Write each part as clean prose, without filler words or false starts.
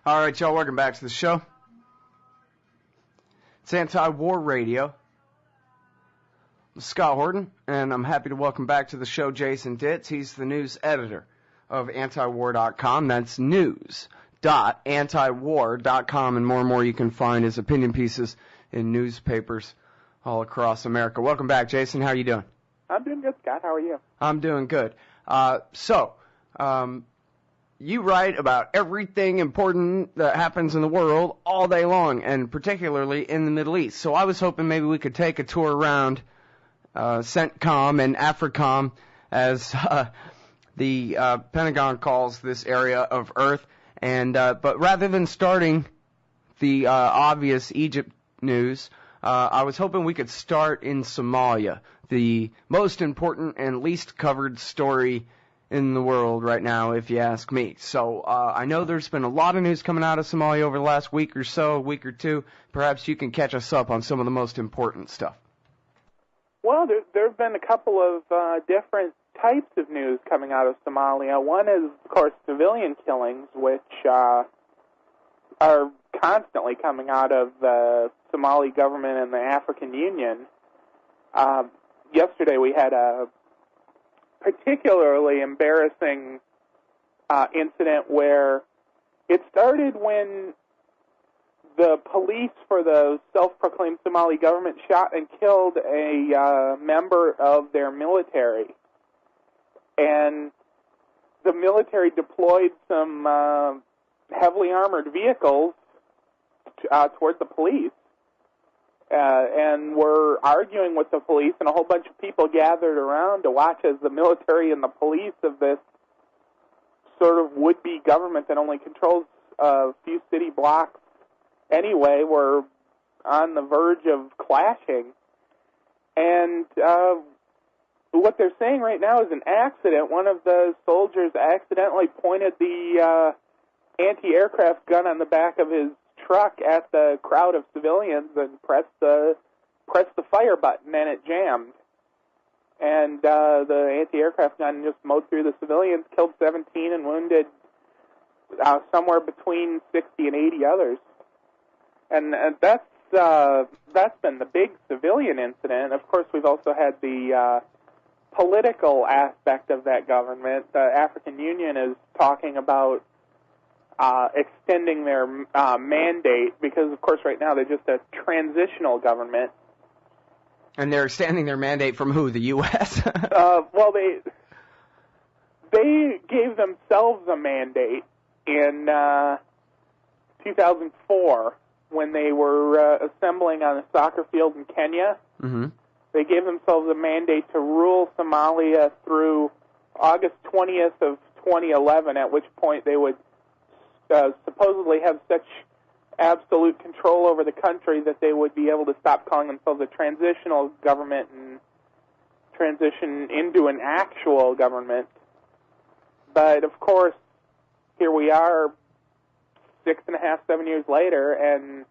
All right, y'all, welcome back to the show. It's Anti-War Radio. I'm Scott Horton, and I'm happy to welcome back to the show Jason Ditz. He's the news editor of antiwar.com. That's news.antiwar.com, and more you can find his opinion pieces in newspapers all across America. Welcome back, Jason. How are you doing? I'm doing good, Scott. How are you? I'm doing good. You write about everything important that happens in the world all day long, and particularly in the Middle East. So I was hoping maybe we could take a tour around CENTCOM and AFRICOM, as the Pentagon calls this area of Earth. And but rather than starting the obvious Egypt news, I was hoping we could start in Somalia, the most important and least covered story in the world right now, if you ask me. So I know there's been a lot of news coming out of Somalia over the last week or so, week or two. Perhaps you can catch us up on some of the most important stuff. Well, there have been a couple of different types of news coming out of Somalia. One is, of course, civilian killings, which are constantly coming out of the Somali government and the African Union. Yesterday we had a particularly embarrassing incident where it started when the police for the self-proclaimed Somali government shot and killed a member of their military. And the military deployed some heavily armored vehicles toward the police and were arguing with the police, and a whole bunch of people gathered around to watch as the military and the police of this sort of would-be government that only controls a few city blocks anyway were on the verge of clashing. And what they're saying right now is an accident. One of the soldiers accidentally pointed the anti-aircraft gun on the back of his truck at the crowd of civilians and pressed the fire button, and it jammed. And the anti-aircraft gun just mowed through the civilians, killed 17 and wounded somewhere between 60 and 80 others. And that's been the big civilian incident. Of course, we've also had the political aspect of that government. The African Union is talking about extending their mandate because, of course, right now they're just a transitional government. And they're extending their mandate from who? The U.S.? Well, they gave themselves a mandate in 2004 when they were assembling on a soccer field in Kenya. Mm-hmm. They gave themselves a mandate to rule Somalia through August 20th of 2011, at which point they would supposedly have such absolute control over the country that they would be able to stop calling themselves a transitional government and transition into an actual government. But, of course, here we are 6.5, 7 years later, and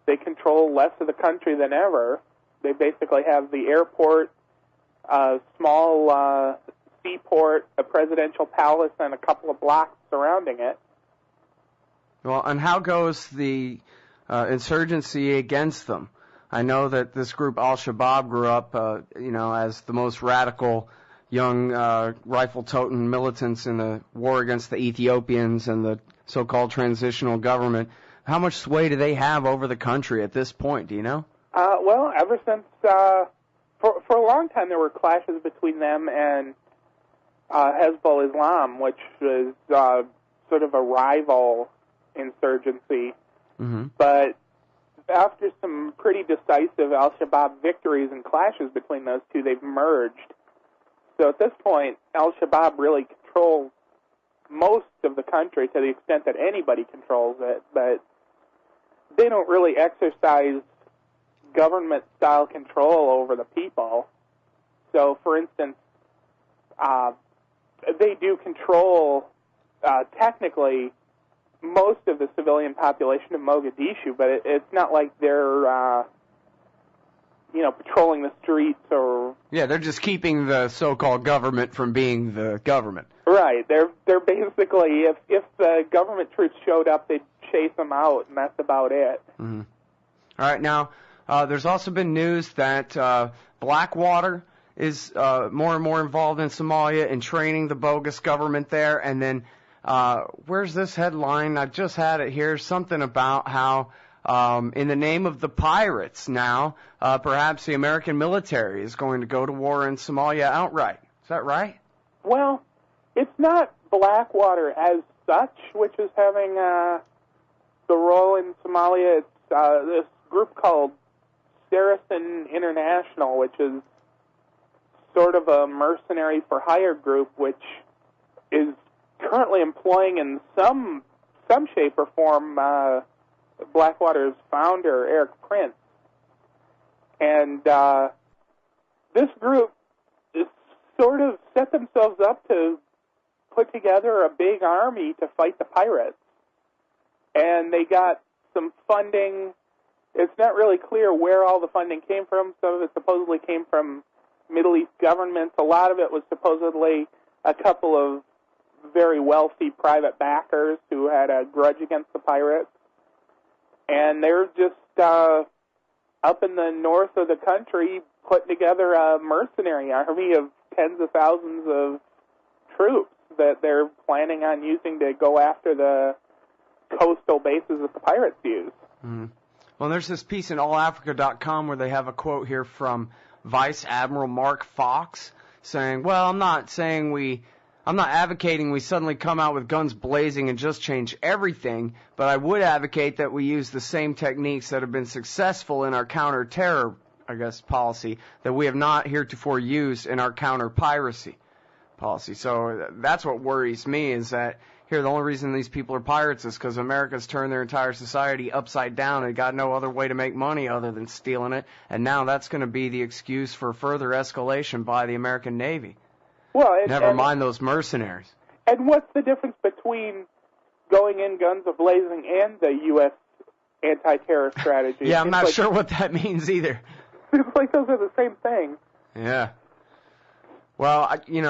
they control less of the country than ever. They basically have the airport, a small seaport, a presidential palace, and a couple of blocks surrounding it. Well, and how goes the insurgency against them? I know that this group Al-Shabaab grew up, as the most radical young rifle-toting militants in the war against the Ethiopians and the so-called transitional government. How much sway do they have over the country at this point? Do you know? Well, ever since for a long time there were clashes between them and Hezbollah Islam, which was sort of a rival insurgency. Mm-hmm. But after some pretty decisive Al-Shabaab victories and clashes between those two, they've merged. So at this point, Al-Shabaab really controls most of the country to the extent that anybody controls it, but they don't really exercise government-style control over the people. So, for instance, they do control, technically, most of the civilian population of Mogadishu, but it's not like they're, patrolling the streets or... Yeah, they're just keeping the so-called government from being the government. Right. They're basically, if the government troops showed up, they'd chase them out, and that's about it. Mm-hmm. All right, now, there's also been news that Blackwater is more and more involved in Somalia and training the bogus government there. And then, where's this headline? I just had it here. Something about how, in the name of the pirates now, perhaps the American military is going to go to war in Somalia outright. Is that right? Well, it's not Blackwater as such, which is having the role in Somalia. It's this group called Saracen International, which is sort of a mercenary for hire group, which is currently employing in some shape or form Blackwater's founder, Erik Prince. And this group is sort of set themselves up to put together a big army to fight the pirates. And they got some funding. It's not really clear where all the funding came from. Some of it supposedly came from Middle East governments. A lot of it was supposedly a couple of very wealthy private backers who had a grudge against the pirates. And they're just up in the north of the country putting together a mercenary army of tens of thousands of troops that they're planning on using to go after the coastal bases that the pirates use. Mm-hmm. Well, there's this piece in allafrica.com where they have a quote here from Vice Admiral Mark Fox saying, well, I'm not advocating we suddenly come out with guns blazing and just change everything, but I would advocate that we use the same techniques that have been successful in our counter-terror, policy that we have not heretofore used in our counter-piracy policy. So that's what worries me, is that here the only reason these people are pirates is because America's turned their entire society upside down and got no other way to make money other than stealing it, and now that's going to be the excuse for further escalation by the American Navy. Well, Never mind those mercenaries. And what's the difference between going in guns a-blazing and the U.S. anti-terror strategy? Yeah, I'm not sure what that means either. It's like those are the same thing. Yeah. Well,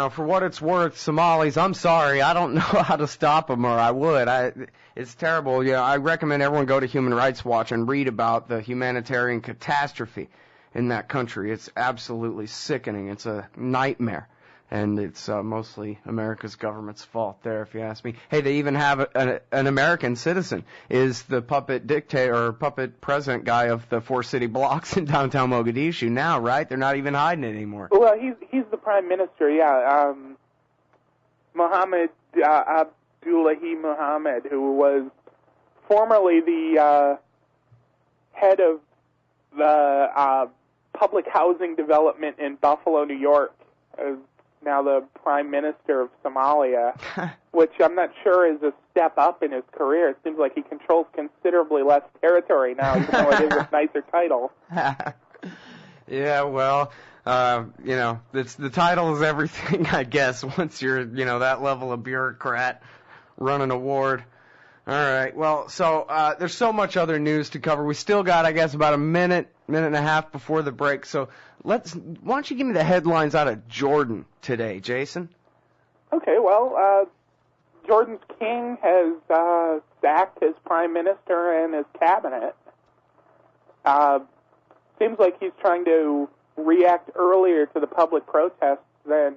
for what it's worth, Somalis, I'm sorry, I don't know how to stop them, or I would. It's terrible. I recommend everyone go to Human Rights Watch and read about the humanitarian catastrophe in that country. It's absolutely sickening. It's a nightmare. And it's mostly America's government's fault there, if you ask me. Hey, they even have an American citizen is the puppet dictator or puppet president guy of the 4 city blocks in downtown Mogadishu now, right? They're not even hiding it anymore. Well, he's the prime minister, yeah. Mohammed Abdullahi Mohammed, who was formerly the head of the public housing development in Buffalo, New York, now the Prime Minister of Somalia, which I'm not sure is a step up in his career. It seems like he controls considerably less territory now, even though it is a nicer title. Yeah, well, the title is everything, I guess, once you're, that level of bureaucrat running a ward. All right, well, so there's so much other news to cover. We still got, I guess, about a minute and a half before the break, so why don't you give me the headlines out of Jordan today, Jason? Okay, well, Jordan's king has sacked his prime minister and his cabinet. Seems like he's trying to react earlier to the public protests than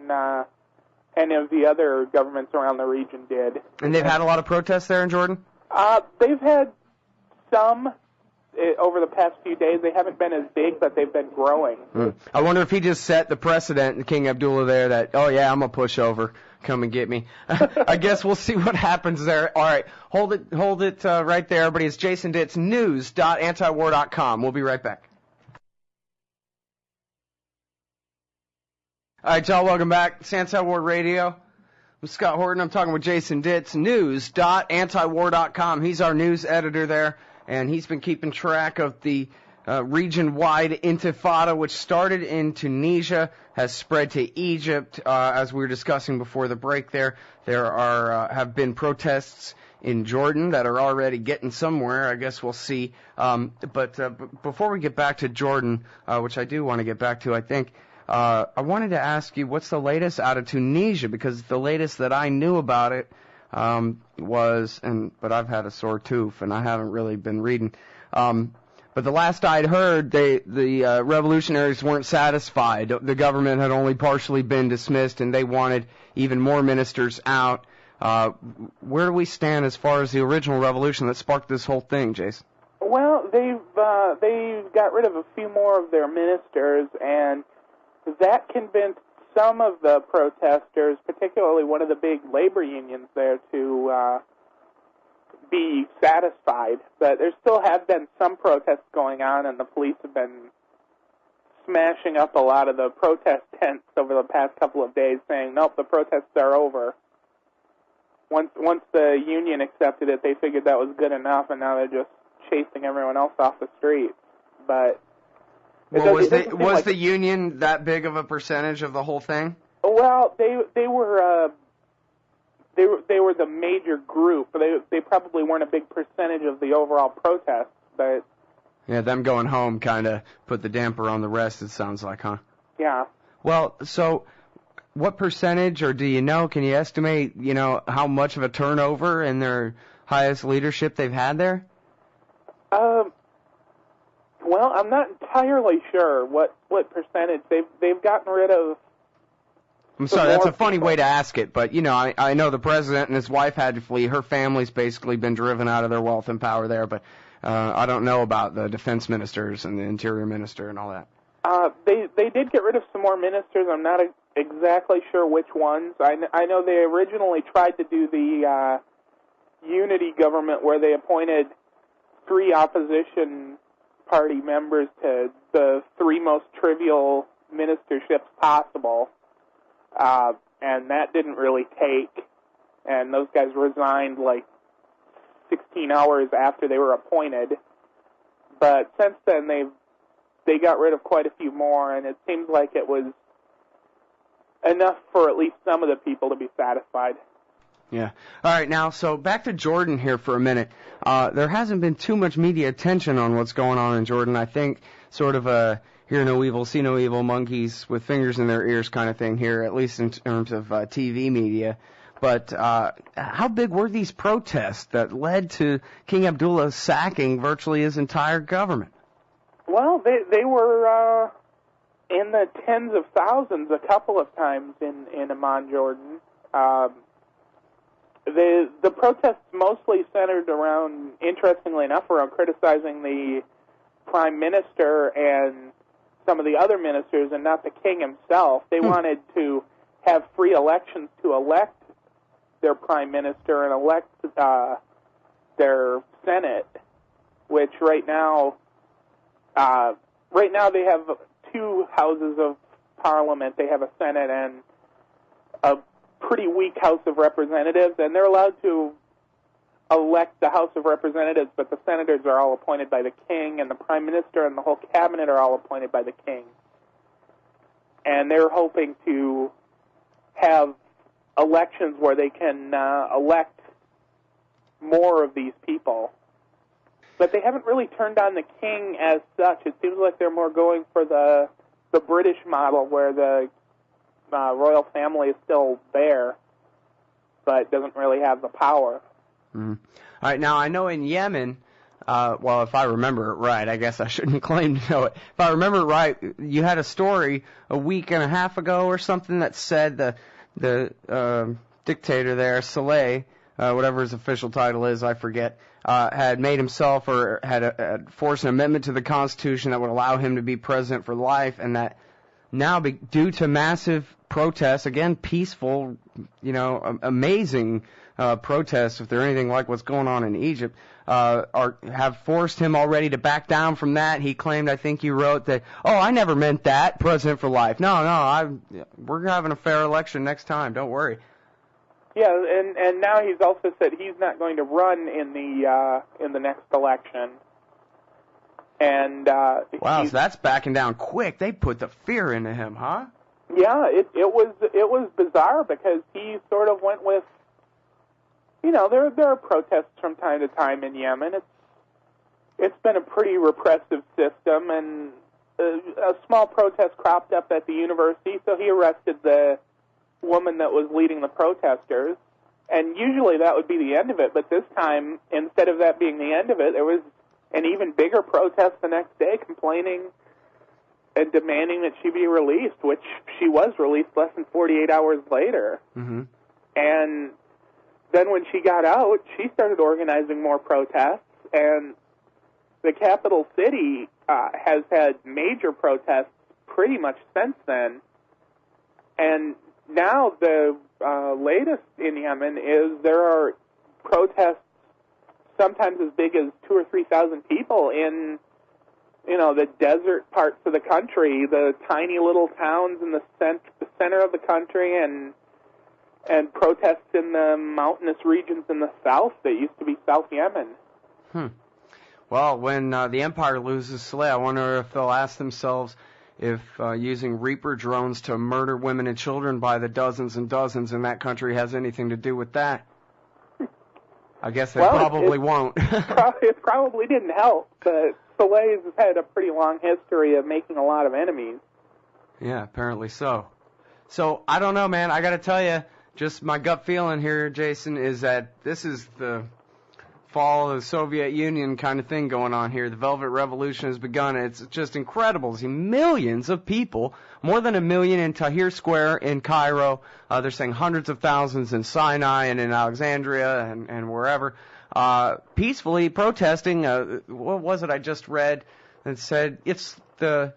any of the other governments around the region did. And they've had a lot of protests there in Jordan? They've had some over the past few days. They haven't been as big, but they've been growing. I wonder if he just set the precedent, King Abdullah there, that, oh yeah, I'm a pushover. Come and get me. I guess we'll see what happens there. All right, hold it right there, everybody. It's Jason Ditz, news.antiwar.com. We'll be right back. All right, y'all, welcome back. It's Anti-War Radio. I'm Scott Horton. I'm talking with Jason Ditz, news.antiwar.com. He's our news editor there, and he's been keeping track of the region-wide intifada, which started in Tunisia, has spread to Egypt. As we were discussing before the break there are have been protests in Jordan that are already getting somewhere. I guess we'll see. But before we get back to Jordan, which I do want to get back to, I think I wanted to ask you what's the latest out of Tunisia, because the latest that I knew about it but I've had a sore tooth and I haven't really been reading. But the last I'd heard, the revolutionaries weren't satisfied. The government had only partially been dismissed, and they wanted even more ministers out. Where do we stand as far as the original revolution that sparked this whole thing, Jason? Well, they got rid of a few more of their ministers, and that convinced some of the protesters, particularly one of the big labor unions there, to be satisfied. But there still have been some protests going on, and the police have been smashing up a lot of the protest tents over the past couple of days, saying, nope, the protests are over. Once the union accepted it, they figured that was good enough, and now they're just chasing everyone else off the streets. But was the union that big of a percentage of the whole thing? Well, they were the major group. They probably weren't a big percentage of the overall protest, but yeah, them going home kind of put the damper on the rest. It sounds like, huh? Yeah. Well, so what percentage, or do you know? Can you estimate? How much of a turnover in their highest leadership they've had there? Well, I'm not entirely sure what percentage they've gotten rid of. I'm sorry, that's a funny way to ask it, but I know the president and his wife had to flee. Her family's basically been driven out of their wealth and power there, but I don't know about the defense ministers and the interior minister and all that. They did get rid of some more ministers. I'm not exactly sure which ones. I know they originally tried to do the unity government where they appointed 3 opposition party members to the 3 most trivial ministerships possible, and that didn't really take, and those guys resigned like 16 hours after they were appointed. But since then, they got rid of quite a few more, and it seems like it was enough for at least some of the people to be satisfied. Yeah. All right, now, so back to Jordan here for a minute. There hasn't been too much media attention on what's going on in Jordan. I think sort of a hear no evil, see no evil, monkeys with fingers in their ears kind of thing here, at least in terms of TV media. But how big were these protests that led to King Abdullah sacking virtually his entire government? Well, they were in the tens of thousands a couple of times in Amman, Jordan. The protests mostly centered around, interestingly enough, around criticizing the prime minister and some of the other ministers, and not the king himself. They wanted to have free elections to elect their prime minister and elect their Senate, which right now they have 2 houses of parliament. They have a Senate and a pretty weak House of Representatives, and they're allowed to elect the House of Representatives, but the senators are all appointed by the king, and the prime minister and the whole cabinet are all appointed by the king. And they're hoping to have elections where they can elect more of these people. But they haven't really turned on the king as such. It seems like they're more going for the British model, where the royal family is still there, but doesn't really have the power. Mm-hmm. All right, now I know in Yemen, well, if I remember it right, I guess I shouldn't claim to know it. If I remember it right, you had a story a week and a half ago or something that said the dictator there, Saleh, whatever his official title is, I forget, had made himself or had forced an amendment to the Constitution that would allow him to be president for life, and that now, due to massive protests, again, peaceful, amazing protests, if they're anything like what's going on in Egypt, have forced him already to back down from that. He claimed, I think you wrote that, I never meant that, president for life. No, we're having a fair election next time, don't worry. Yeah, and now he's also said he's not going to run in the next election. And wow, so that's backing down quick. They put the fear into him, huh? Yeah, it was bizarre because he sort of went with there are protests from time to time in Yemen. It's been a pretty repressive system, and a small protest cropped up at the university, so he arrested the woman that was leading the protesters. And usually that would be the end of it, but this time, instead of that being the end of it, there was an even bigger protest the next day complaining and demanding that she be released, which she was released less than 48 hours later. Mm-hmm. And then when she got out, she started organizing more protests, and the capital city has had major protests pretty much since then. And now the latest in Yemen is there are protests sometimes as big as 2,000 or 3,000 people in, the desert parts of the country, the tiny little towns in the center of the country, and protests in the mountainous regions in the south that used to be South Yemen. Well, when the empire loses Saleh, I wonder if they'll ask themselves if using Reaper drones to murder women and children by the dozens and dozens in that country has anything to do with that. I guess they probably won't. It probably didn't help, but Saleh has had a pretty long history of making a lot of enemies. Yeah, apparently so. So, I don't know, man. I got to tell you, just my gut feeling here, Jason, is that this is the fall of the Soviet Union kind of thing going on here. The Velvet Revolution has begun. It's just incredible. See, millions of people, more than 1 million in Tahrir Square in Cairo. They're saying hundreds of thousands in Sinai and in Alexandria and wherever, peacefully protesting. What was it I just read? It said it's the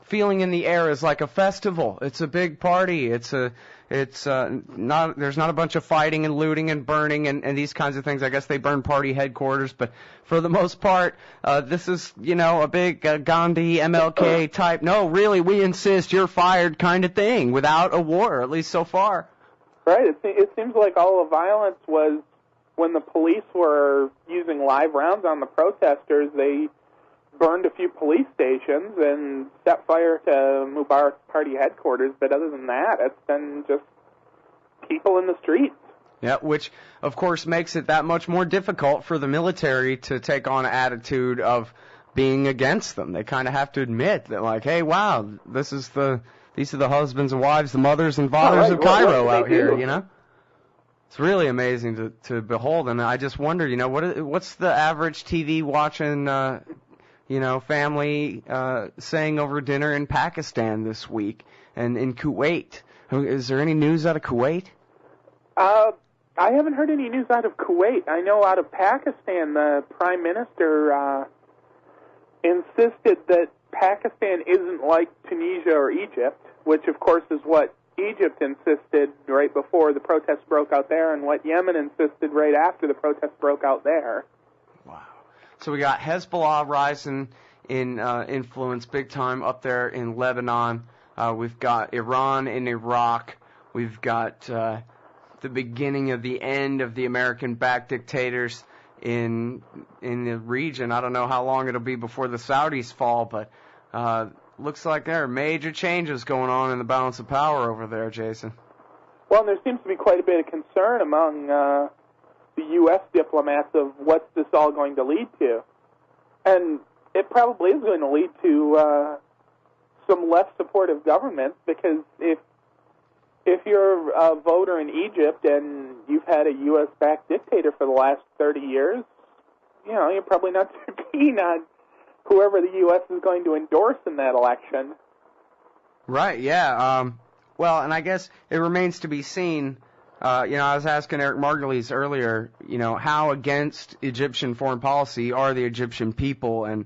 feeling in the air is like a festival. It's a big party. There's not a bunch of fighting and looting and burning and these kinds of things. I guess they burn party headquarters, but for the most part, this is, a big Gandhi, MLK type, no, really, we insist, you're fired kind of thing without a war, at least so far. Right. It seems like all the violence was when the police were using live rounds on the protesters. They burned a few police stations and set fire to Mubarak's party headquarters, but other than that, it's been just people in the streets. Yeah, which, of course, makes it that much more difficult for the military to take on an attitude of being against them. They kind of have to admit that, like, hey, wow, these are the husbands and wives, the mothers and fathers of Cairo out here, It's really amazing to behold, and I just wonder, what's the average TV watching family saying over dinner in Pakistan this week and in Kuwait. Is there any news out of Kuwait? I haven't heard any news out of Kuwait. I know out of Pakistan, the Prime Minister insisted that Pakistan isn't like Tunisia or Egypt, which of course is what Egypt insisted right before the protests broke out there and what Yemen insisted right after the protests broke out there. Wow. So we got Hezbollah rising in influence big time up there in Lebanon. We've got Iran in Iraq. We've got the beginning of the end of the American-backed dictators in the region. I don't know how long it'll be before the Saudis fall, but looks like there are major changes going on in the balance of power over there, Jason. Well, there seems to be quite a bit of concern among the U.S. diplomats of what's this all going to lead to. And it probably is going to lead to some less supportive governments, because if you're a voter in Egypt and you've had a U.S.-backed dictator for the last 30 years, you're probably not too keen on whoever the U.S. is going to endorse in that election. Right, yeah. Well, and I guess it remains to be seen. I was asking Eric Margulies earlier, how against Egyptian foreign policy are the Egyptian people, and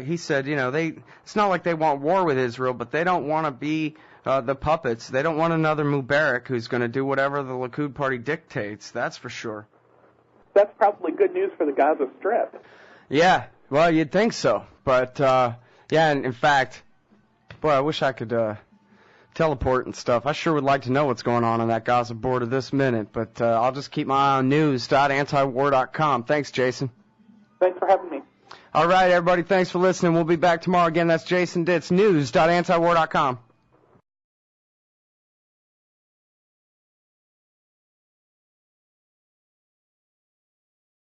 he said, it's not like they want war with Israel, but they don't want to be the puppets. They don't want another Mubarak who's going to do whatever the Likud party dictates. That's for sure. That's probably good news for the Gaza Strip. Yeah, well, you'd think so, but and in fact, boy, I wish I could teleport and stuff. I sure would like to know what's going on that Gaza border this minute, but I'll just keep my eye on news.antiwar.com. Thanks, Jason. Thanks for having me. All right, everybody, thanks for listening. We'll be back tomorrow again. That's Jason Ditz, news.antiwar.com.